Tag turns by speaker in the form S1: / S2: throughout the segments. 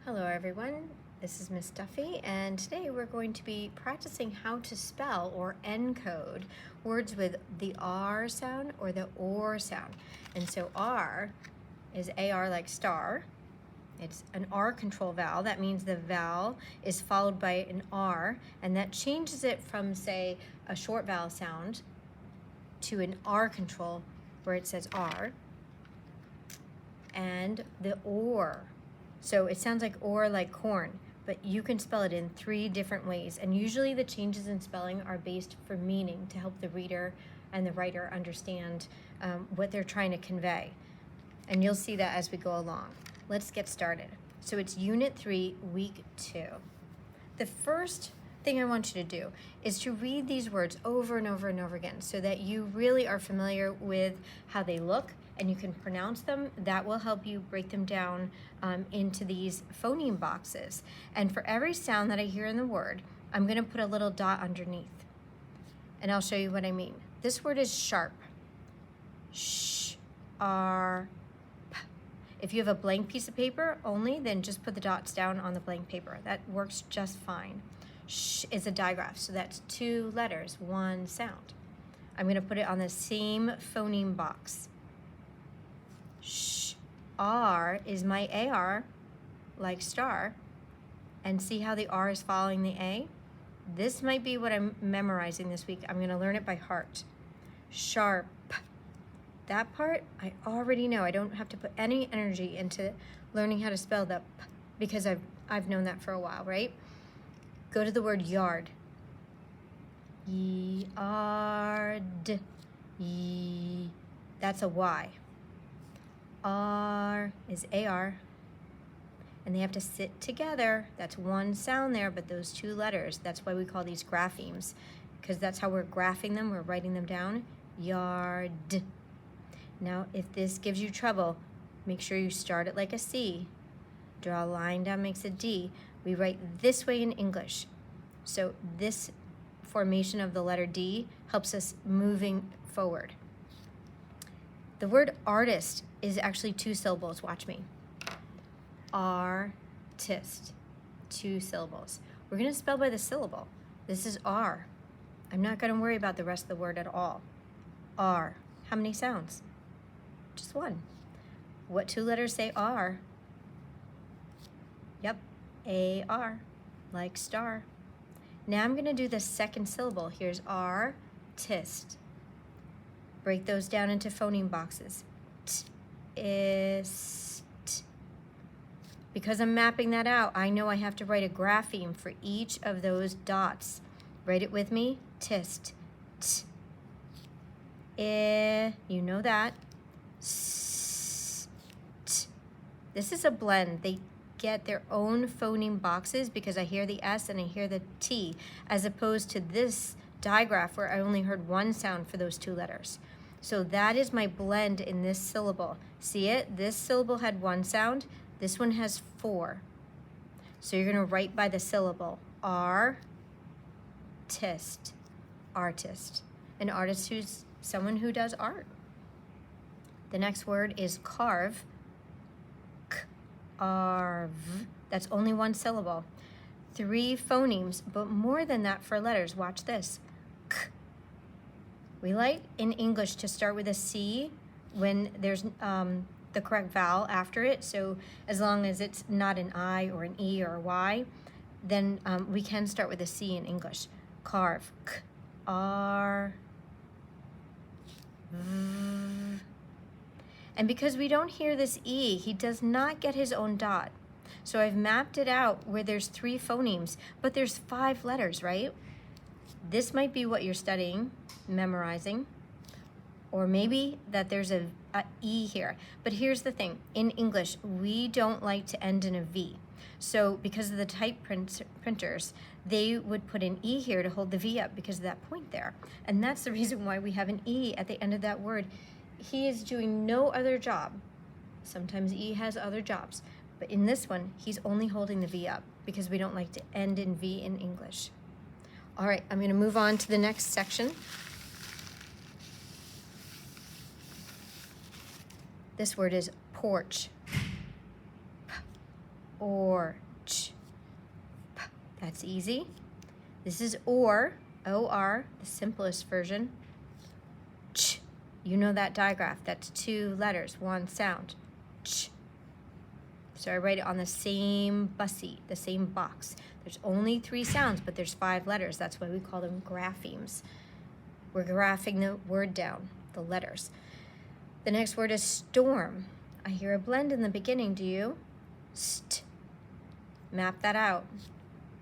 S1: Hello everyone, this is Miss Duffy, and today we're going to be practicing how to spell or encode words with the R sound or the OR sound. And so R is AR like star. It's an R control vowel. That means the vowel is followed by an R, and that changes it from, say, a short vowel sound to an R control where it says R, and the OR. So it sounds like or like corn, but you can spell it in 3 different ways. And usually the changes in spelling are based for meaning to help the reader and the writer understand what they're trying to convey. And you'll see that as we go along. Let's get started. So it's Unit 3, Week 2. The first thing I want you to do is to read these words over and over and over again so that you really are familiar with how they look and you can pronounce them. That will help you break them down into these phoneme boxes. And for every sound that I hear in the word, I'm going to put a little dot underneath. And I'll show you what I mean. This word is sharp. Sh, R, P. If you have a blank piece of paper only, then just put the dots down on the blank paper. That works just fine. Sh is a digraph, so that's 2 letters, 1 sound. I'm going to put it on the same phoneme box. Sh, R is my AR, like star, and see how the R is following the A? This might be what I'm memorizing this week. I'm going to learn it by heart. Sharp. That part I already know. I don't have to put any energy into learning how to spell the P because I've known that for a while, right? Go to the word yard. Yard. Y. That's a Y. R is AR. And they have to sit together. That's 1 sound there, but those 2 letters, that's why we call these graphemes, because that's how we're graphing them, we're writing them down. Yard. Now, if this gives you trouble, make sure you start it like a C. Draw a line down, makes a D. We write this way in English. So this formation of the letter D helps us moving forward. The word artist is actually 2 syllables. Watch me. Artist. 2 syllables. We're going to spell by the syllable. This is R. I'm not going to worry about the rest of the word at all. R. How many sounds? Just 1. What 2 letters say R? Yep. A-R. Like star. Now I'm going to do the second syllable. Here's artist. Break those down into phoneme boxes. T, is, t. Because I'm mapping that out, I know I have to write a grapheme for each of those dots. Write it with me. Tist. T. You know that. S, t. This is a blend. They get their own phoneme boxes because I hear the S and I hear the T, as opposed to this digraph where I only heard 1 sound for those 2 letters. So that is my blend in this syllable. See it? This syllable had 1 sound. This one has 4. So you're going to write by the syllable. Artist. Artist. An artist who's someone who does art. The next word is carve. Carve. That's only 1 syllable. 3 phonemes, but more than that for letters. Watch this. K. We like in English to start with a C when there's the correct vowel after it. So as long as it's not an I or an E or a Y, then we can start with a C in English. Carve. K, R, V. And because we don't hear this E, he does not get his own dot. So I've mapped it out where there's 3 phonemes, but there's 5 letters, right? This might be what you're studying, memorizing, or maybe that there's a E here. But here's the thing, in English, we don't like to end in a V. So because of the type printers, they would put an E here to hold the V up because of that point there. And that's the reason why we have an E at the end of that word. He is doing no other job. Sometimes E has other jobs. But in this one, he's only holding the V up because we don't like to end in V in English. All right, I'm going to move on to the next section. This word is porch. or, ch, p. That's easy. This is or, O-R, the simplest version. Ch, you know that digraph. That's 2 letters, 1 sound. Ch. So I write it on the same bussy, the same box. There's only 3 sounds, but there's 5 letters. That's why we call them graphemes. We're graphing the word down, the letters. The next word is storm. I hear a blend in the beginning, do you? St. Map that out.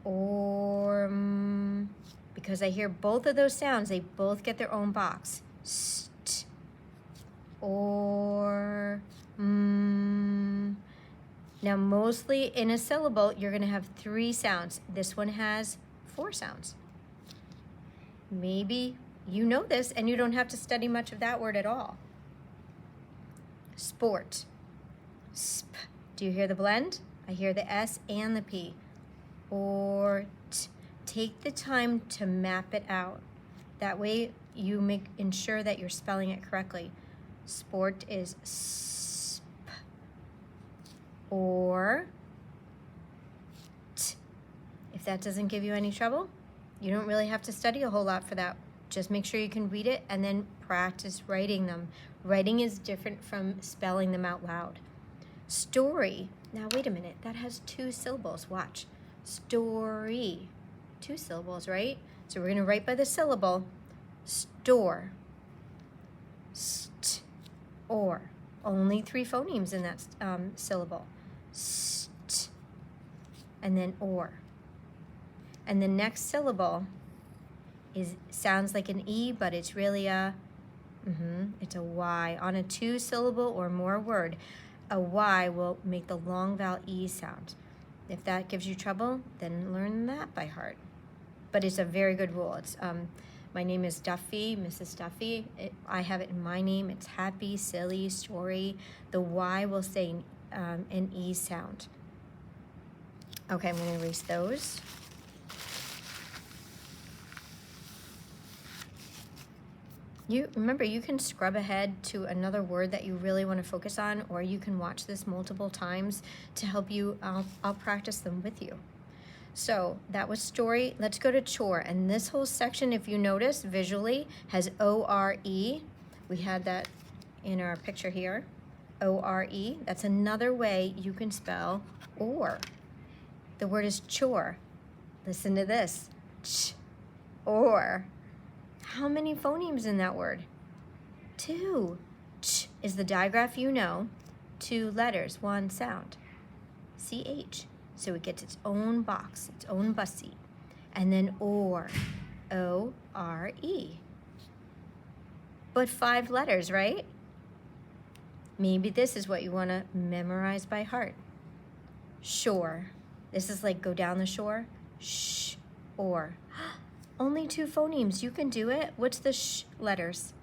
S1: Or, because I hear both of those sounds, they both get their own box. St. Or, Now, mostly in a syllable, you're going to have 3 sounds. This one has 4 sounds. Maybe you know this and you don't have to study much of that word at all. Sport. Sp. Do you hear the blend? I hear the S and the P. Or t. Take the time to map it out. That way you ensure that you're spelling it correctly. Sport is sp. Or t. If that doesn't give you any trouble, you don't really have to study a whole lot for that. Just make sure you can read it and then practice writing them. Writing is different from spelling them out loud. Story. Now wait a minute, that has 2 syllables. Watch. Story. 2 syllables, right? So we're gonna write by the syllable. Store. St. Or. Only 3 phonemes in that syllable. St. And then or. And the next syllable sounds like an E, but it's really it's a Y. On a 2-syllable or more word, a Y will make the long vowel E sound. If that gives you trouble, then learn that by heart. But it's a very good rule. It's my name is Duffy, Mrs. Duffy. I have it in my name. It's happy, silly, story. The Y will say an E sound. Okay, I'm going to erase those. Remember, you can scrub ahead to another word that you really want to focus on, or you can watch this multiple times to help you. I'll practice them with you. So that was story. Let's go to chore. And this whole section, if you notice visually, has O-R-E. We had that in our picture here. O-R-E. That's another way you can spell or. The word is chore. Listen to this. Ch, or. How many phonemes in that word? 2. Ch is the digraph you know. 2 letters, 1 sound. C-H. So it gets its own box, its own bussy. And then or. O-R-E. But 5 letters, right? Maybe this is what you want to memorize by heart. Shore. This is like go down the shore. Sh, or. Only 2 phonemes. You can do it. What's the sh letters?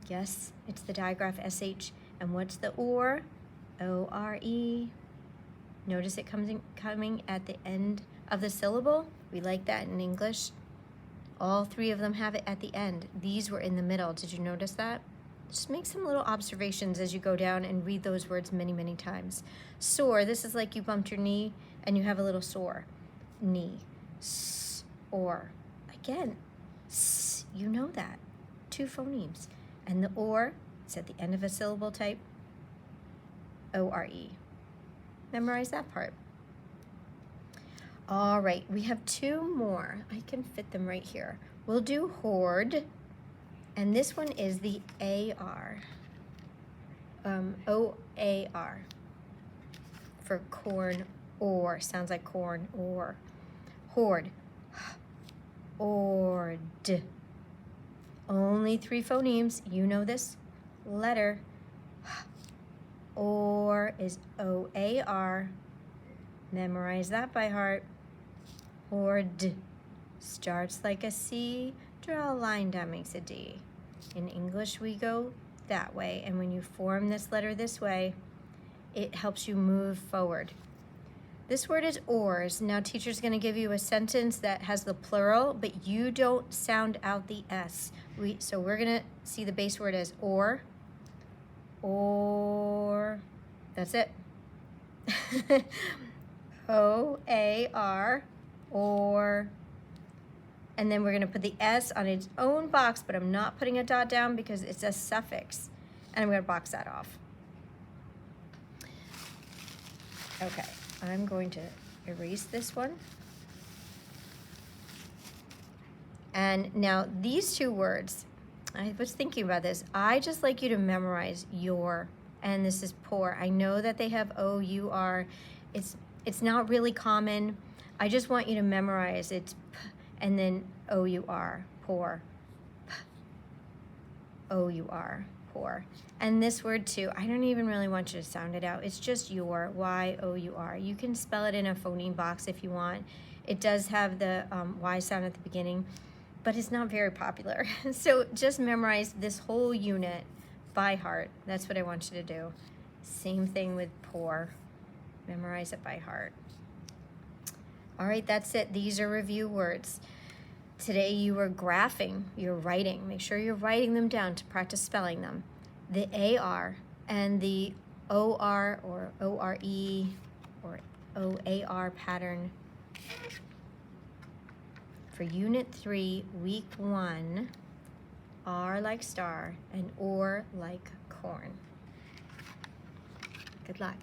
S1: Yes, it's the digraph SH. And what's the or? O-R-E. Notice it coming at the end of the syllable. We like that in English. All 3 of them have it at the end. These were in the middle. Did you notice that? Just make some little observations as you go down and read those words many, many times. Sore. This is like you bumped your knee and you have a little sore knee. S, or. Again, s, you know that. 2 phonemes. And the or, it's at the end of a syllable type. O-R-E. Memorize that part. All right, we have 2 more. I can fit them right here. We'll do hoard. And this one is the A-R. O-A-R. For corn or. Sounds like corn or. Hoard. Ord. Only 3 phonemes. You know this. Letter. Or is O-A-R. Memorize that by heart. Ord. Starts like a C. Draw a line down, makes a D. In English, we go that way. And when you form this letter this way, it helps you move forward. This word is ors. Now teacher's going to give you a sentence that has the plural, but you don't sound out the S. So we're going to see the base word as or. That's it. O-A-R, or, and then we're going to put the S on its own box, but I'm not putting a dot down because it's a suffix. And I'm going to box that off. Okay, I'm going to erase this one. And now these two words, I was thinking about this. I just like you to memorize your, and this is pour. I know that they have O-U-R. It's not really common. I just want you to memorize it's P and then O-U-R, pour. P, O-U-R, pour. And this word too, I don't even really want you to sound it out. It's just your, Y-O-U-R. You can spell it in a phoneme box if you want. It does have the Y sound at the beginning, but it's not very popular. So just memorize this whole unit by heart. That's what I want you to do. Same thing with pour. Memorize it by heart. All right, that's it. These are review words. Today you were graphing, you're writing. Make sure you're writing them down to practice spelling them. The AR and the OR or ORE or OAR pattern for Unit 3, Week 1, R like star and OR like corn. Good luck.